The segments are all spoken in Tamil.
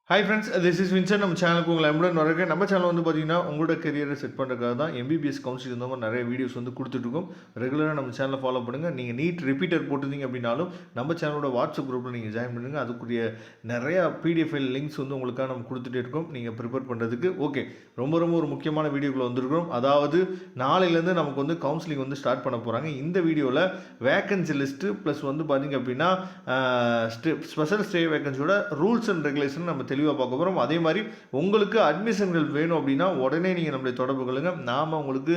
Hi friends, this is Vincent. நம்ம சேனலுக்கு உங்களை எம்புடன் வரேன். நம்ம சேனல் வந்து பார்த்தீங்கன்னா உங்களோட கெரியரை செட் பண்ணுறதுக்காக தான் எம்பிபிஎஸ் கவுன்சிலிங் இந்த மாதிரி நிறைய வீடியோஸ் வந்து கொடுத்துட்ருக்கோம். ரெகுலராக நம்ம சேனலை ஃபாலோ பண்ணுங்கள். நீங்கள் நீட் ரிப்பீட்டர் போட்டிருந்தீங்க அப்படின்னாலும் நம்ம சேனலோட வாட்ஸ்அப் குரூப்பில் நீங்கள் ஜாயின் பண்ணுங்கள். அதுக்குரிய நிறையா பிடிஎஃப் ஃபைல் லிங்க்ஸ் வந்து உங்களுக்காக நம்ம கொடுத்துட்டே இருக்கோம் நீங்கள் ப்ரிப்பேர் பண்ணுறதுக்கு. ஓகே, ரொம்ப ஒரு முக்கியமான வீடியோக்குள்ள வந்திருக்கிறோம். அதாவது நாளையிலேருந்து நமக்கு வந்து கவுன்சிலிங் வந்து ஸ்டார்ட் பண்ண போகிறாங்க. இந்த வீடியோவில் வேக்கன்சி லிஸ்ட்டு ப்ளஸ் வந்து பார்த்திங்க அப்படின்னா ஸ்பெஷல் ஸ்டே வேக்கன்சியோட ரூல்ஸ் அண்ட் ரெகுலேஷன் நம்ம தெளிவாக பார்க்க போகிறோம். அதே மாதிரி உங்களுக்கு அட்மிஷன்கள் வேணும் அப்படின்னா உடனே நீங்கள் நம்மளை தொடர்பு கொள்ளுங்க. நாம் உங்களுக்கு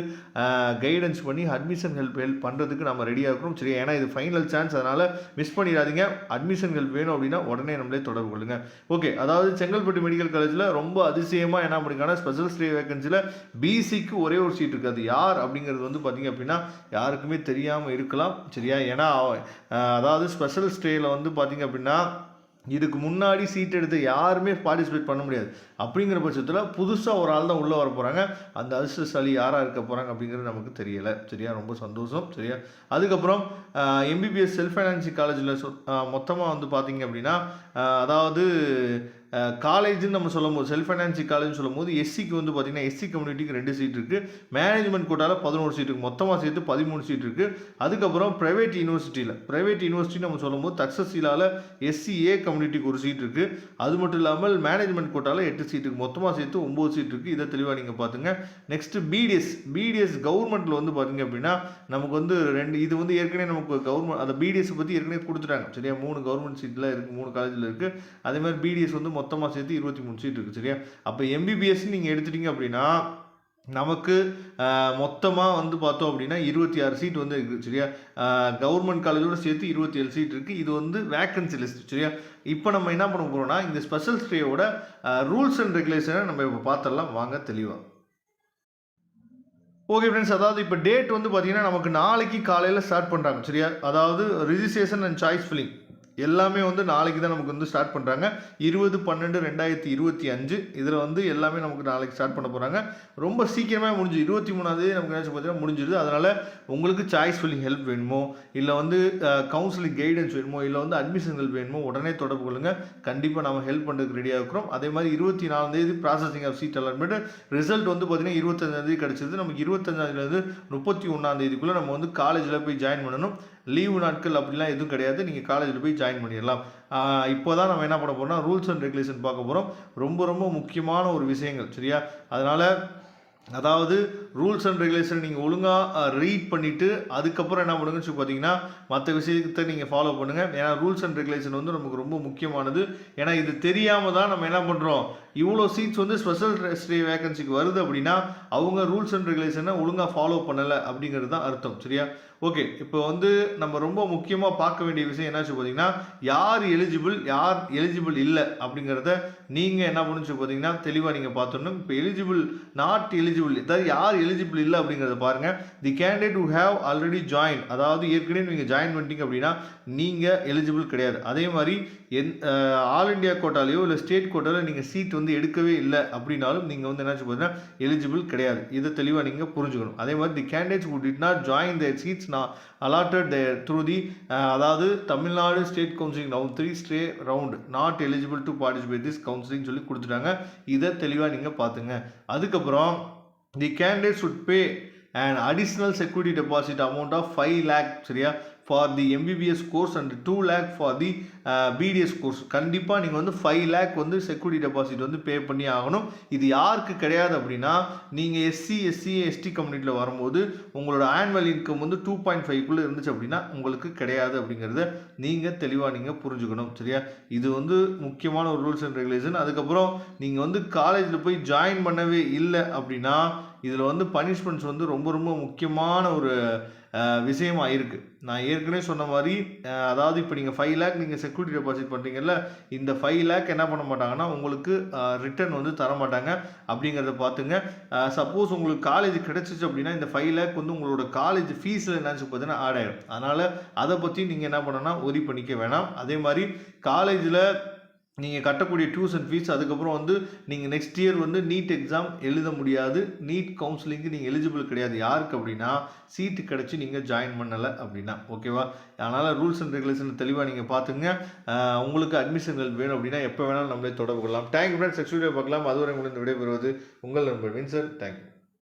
கைடன்ஸ் பண்ணி அட்மிஷன்கள் பண்ணுறதுக்கு நம்ம ரெடியாக இருக்கிறோம். சரி, ஏன்னா இது ஃபைனல் சான்ஸ், அதனால் மிஸ் பண்ணிடாதீங்க. அட்மிஷன்கள் வேணும் அப்படின்னா உடனே நம்மளே தொடர்பு கொள்ளுங்க. ஓகே, அதாவது செங்கல்பட்டு மெடிக்கல் காலேஜில் ரொம்ப அதிசயமாக என்ன பண்ணிக்கான ஸ்பெஷல் ஸ்டே வேக்கன்சியில் பிசிக்கு ஒரே ஒரு சீட் இருக்குது. அது யார் அப்படிங்கிறது வந்து பார்த்திங்க அப்படின்னா யாருக்குமே தெரியாமல் இருக்கலாம். சரியா, ஏன்னா அதாவது ஸ்பெஷல் ஸ்டேயில் வந்து பார்த்திங்க அப்படின்னா இதுக்கு முன்னாடி சீட் எடுத்து யாருமே பார்ட்டிசிபேட் பண்ண முடியாது. அப்படிங்கிற பட்சத்தில் புதுசாக ஒரு ஆள் தான் உள்ளே வர போகிறாங்க. அந்த அதிர்ஷ்டசாலி யாராக இருக்க போகிறாங்க அப்படிங்கிறது நமக்கு தெரியலை. சரியா, ரொம்ப சந்தோஷம். சரியா, அதுக்கப்புறம் எம்பிபிஎஸ் செல்ஃப் ஃபைனான்சிங் காலேஜில் மொத்தமாக வந்து பார்த்திங்க அப்படின்னா அதாவது காலேஜுன்னு நம்ம சொல்லும் போது செல்ஃப் ஃபைனான்சிங் காலேஜ்னு சொல்லும் போது எஸ்சிக்கு வந்து பார்த்திங்கன்னா எஸ்சி கம்யூனிட்டிக்கு 2 சீட் இருக்குது. மேனேஜ்மெண்ட் கோட்டாவில் 11 சீட் இருக்குது. மொத்தமாக சேர்த்து 13 சீட் இருக்குது. அதுக்கப்புறம் ப்ரைவேட் யூனிவர்சிட்டி நம்ம சொல்லும் போது தக்ஷசீலாவில் எஸ்சிஏ கம்யூனிட்டிக்கு 1 சீட் இருக்குது. அது மட்டும் இல்லாமல் மேனேஜ்மெண்ட் கோட்டாவில் 8 சீட் இருக்குது. மொத்தமாக சேர்த்து 9 சீட் இருக்குது. இதை தெளிவாக நீங்கள் பார்த்துங்க. நெக்ஸ்ட்டு பிடிஎஸ் கவர்மெண்ட்டில் வந்து பார்த்திங்க அப்படின்னா நமக்கு வந்து இது வந்து ஏற்கனவே நமக்கு கவர்மெண்ட் அந்த பிடிஎஸ் பற்றி ஏற்கனவே கொடுத்துட்டாங்க. சரியா, 3 கவர்மெண்ட் சீட்டில் இருக்குது, 3 காலேஜில் இருக்குது. அதே மாதிரி பிடிஎஸ் வந்து மொத்தமாக சேர்த்து 23 சீட் இருக்குது. சரியா, அப்போ எம்பிபிஎஸ் நீங்கள் எடுத்துட்டீங்க அப்படின்னா நமக்கு மொத்தமாக வந்து பார்த்தோம் அப்படின்னா 26 சீட் வந்து இருக்குது. சரியா, கவர்மெண்ட் காலேஜோடு சேர்த்து 27 சீட் இருக்குது. இது வந்து வேக்கன்சி லிஸ்ட். சரியா, இப்போ நம்ம என்ன பண்ண போகிறோம்னா இந்த ஸ்பெஷல் ஸ்டேயோட ரூல்ஸ் அண்ட் ரெகுலேஷனை நம்ம இப்போ பார்த்துடலாம் வாங்க தெளிவாக. ஓகே ஃப்ரெண்ட்ஸ், அதாவது இப்போ டேட் வந்து பார்த்தீங்கன்னா நமக்கு நாளைக்கு காலையில் ஸ்டார்ட் பண்ணுறாங்க. சரியா, அதாவது ரிஜிஸ்ட்ரேஷன் அண்ட் சாய்ஸ் ஃபில்லிங் எல்லாமே வந்து நாளைக்கு தான் நமக்கு வந்து ஸ்டார்ட் பண்ணுறாங்க. 20/12/2025 இதில் வந்து எல்லாமே நமக்கு நாளைக்கு ஸ்டார்ட் பண்ண போகிறாங்க. ரொம்ப சீக்கிரமாக முடிஞ்சு 23ஆம் தேதி நமக்கு என்ன பார்த்தீங்கன்னா முடிஞ்சிடுது. அதனால் உங்களுக்கு சாய்ஸ் ஃபில்லிங் ஹெல்ப் வேணுமோ, இல்லை வந்து கவுன்சிலிங் கைடன்ஸ் வேணுமோ, இல்லை வந்து அட்மிஷன்கள் வேணுமோ உடனே தொடர்பு கொள்ளுங்கள். கண்டிப்பாக நம்ம ஹெல்ப் பண்ணுறதுக்கு ரெடியாக இருக்கிறோம். அதே மாதிரி 24ஆம் தேதி processing of seat allotment result வந்து பார்த்தீங்கன்னா 25ஆம் தேதி கிடச்சிது. நமக்கு 25ஆம் தேதியிலேருந்து 31ஆம் தேதிக்குள்ளே நம்ம வந்து காலேஜில் போய் ஜாயின் பண்ணணும். லீவு நாட்கள் அப்படிலாம் எதுவும் கிடையாது. நீங்கள் காலேஜில் போய் ஜாயின் பண்ணிடலாம். இப்போ தான் நம்ம என்ன பண்ண போகிறோம்னா ரூல்ஸ் அண்ட் ரெகுலேஷன் பார்க்க போகிறோம். ரொம்ப முக்கியமான ஒரு விஷயங்கள். சரியா, அதனால் அதாவது ரூல்ஸ் அண்ட் ரெகுலேஷன் நீங்கள் ஒழுங்காக ரீட் பண்ணிவிட்டு அதுக்கப்புறம் என்ன பண்ணுங்கன்னு சொல்லி பார்த்தீங்கன்னா மற்ற விஷயத்தை நீங்கள் ஃபாலோ பண்ணுங்கள். ஏன்னா ரூல்ஸ் அண்ட் ரெகுலேஷன் வந்து நமக்கு ரொம்ப முக்கியமானது. ஏன்னா இது தெரியாமல் தான் நம்ம என்ன பண்ணுறோம், இவ்வளோ சீட்ஸ் வந்து ஸ்பெஷல் ஸ்டே வேக்கன்சிக்கு வருது அப்படின்னா அவங்க ரூல்ஸ் அண்ட் ரெகுலேஷனை ஒழுங்காக ஃபாலோ பண்ணலை அப்படிங்கிறது தான் அர்த்தம். சரியா, ஓகே, இப்போ வந்து நம்ம ரொம்ப முக்கியமாக பார்க்க வேண்டிய விஷயம் என்னாச்சு பார்த்தீங்கன்னா யார் எலிஜிபிள் இல்லை அப்படிங்கிறத நீங்கள் என்ன பண்ணுச்சு பார்த்தீங்கன்னா தெளிவாக நீங்கள் பார்த்துடணும். இப்போ நாட் எலிஜிபிள், அதாவது யார் எலிஜிபிள் இல்லை அப்படிங்கிறத பாருங்கள். The candidate who have already join, அதாவது ஏற்கனவே நீங்கள் ஜாயின் பண்ணிட்டீங்க அப்படின்னா நீங்கள் எலிஜிபிள் கிடையாது. அதே மாதிரி ஆல் இண்டியா கோட்டாலேயோ இல்லை ஸ்டேட் கோட்டாலையோ நீங்கள் சீட் வந்து எடுக்கவே இல்லை அப்படின்னாலும் நீங்கள் வந்து என்னாச்சு பார்த்தீங்கன்னா எலிஜிபிள் கிடையாது. இதை தெளிவாக நீங்கள் புரிஞ்சுக்கணும். அதே மாதிரி the candidates who did not join their seats allotted there through the அதாவது Tamil Nadu state counselling round 3 stay round not eligible to participate this counselling சொல்லி கொடுத்துட்டாங்க. இதை தெளிவாக நீங்கள் பார்த்துங்க. அதுக்கப்புறம் the candidate should pay an additional security deposit amount of 5 lakh. சரியா, for the MBBS course and 2 lakh for the BDS course. கண்டிப்பாக நீங்கள் வந்து 5 lakh வந்து செக்யூரிட்டி டெபாசிட் வந்து பே பண்ணி ஆகணும். இது யாருக்கு கிடையாது அப்படின்னா நீங்கள் எஸ்டி கம்யூனிட்டியில் வரும்போது உங்களோட ஆனுவல் இன்கம் வந்து 2.5 இருந்துச்சு அப்படின்னா உங்களுக்கு கிடையாது அப்படிங்கிறத நீங்கள் தெளிவாக நீங்கள் புரிஞ்சுக்கணும். சரியா, இது வந்து முக்கியமான ஒரு ரூல்ஸ் அண்ட் ரெகுலேஷன். அதுக்கப்புறம் நீங்கள் வந்து காலேஜில் போய் ஜாயின் பண்ணவே இல்லை அப்படின்னா இதில் வந்து பனிஷ்மெண்ட்ஸ் வந்து ரொம்ப முக்கியமான ஒரு விஷயமாக இருக்குது. நான் ஏற்கனவே சொன்ன மாதிரி அதாவது இப்போ நீங்கள் 5 lakh நீங்கள் செக்யூரிட்டி டெபாசிட் பண்ணுறீங்கல்ல, இந்த 5 lakh என்ன பண்ண மாட்டாங்கன்னா உங்களுக்கு ரிட்டர்ன் வந்து தர மாட்டாங்க அப்படிங்கிறத பார்த்துங்க. சப்போஸ் உங்களுக்கு காலேஜ் கிடச்சிச்சு அப்படின்னா இந்த 5 lakh வந்து உங்களோட காலேஜ் ஃபீஸில் என்னாச்சு பார்த்தீங்கன்னா ஆட் ஆகிடும். அதனால் அதை பற்றி நீங்கள் என்ன பண்ணணும்னா ஒரி பண்ணிக்க வேணாம். அதே மாதிரி காலேஜில் நீங்கள் கட்டக்கூடிய டியூஷன் ஃபீஸ், அதுக்கப்புறம் வந்து நீங்கள் நெக்ஸ்ட் இயர் வந்து நீட் எக்ஸாம் எழுத முடியாது, நீட் கவுன்சிலிங்க்கு நீங்கள் எலிஜிபிள் கிடையாது. யாருக்கு அப்படின்னா சீட்டு கிடச்சி நீங்கள் ஜாயின் பண்ணலை அப்படின்னா, ஓகேவா? அதனால் ரூல்ஸ் அண்ட் ரெகுலேஷன் தெளிவாக நீங்கள் பார்த்துங்க. உங்களுக்கு அட்மிஷன்கள் வேணும் அப்படின்னா எப்போ வேணாலும் நம்மளே தொடர்பு கொள்ளலாம். தேங்க்யூ ஃப்ரெண்ட்ஸ், நெக்ஸ்ட் வீடியோ பார்க்கலாம். அதுவரை உங்களுக்கு விடைபெறுவது உங்கள் நண்பர் வின்சர். தேங்க்யூ.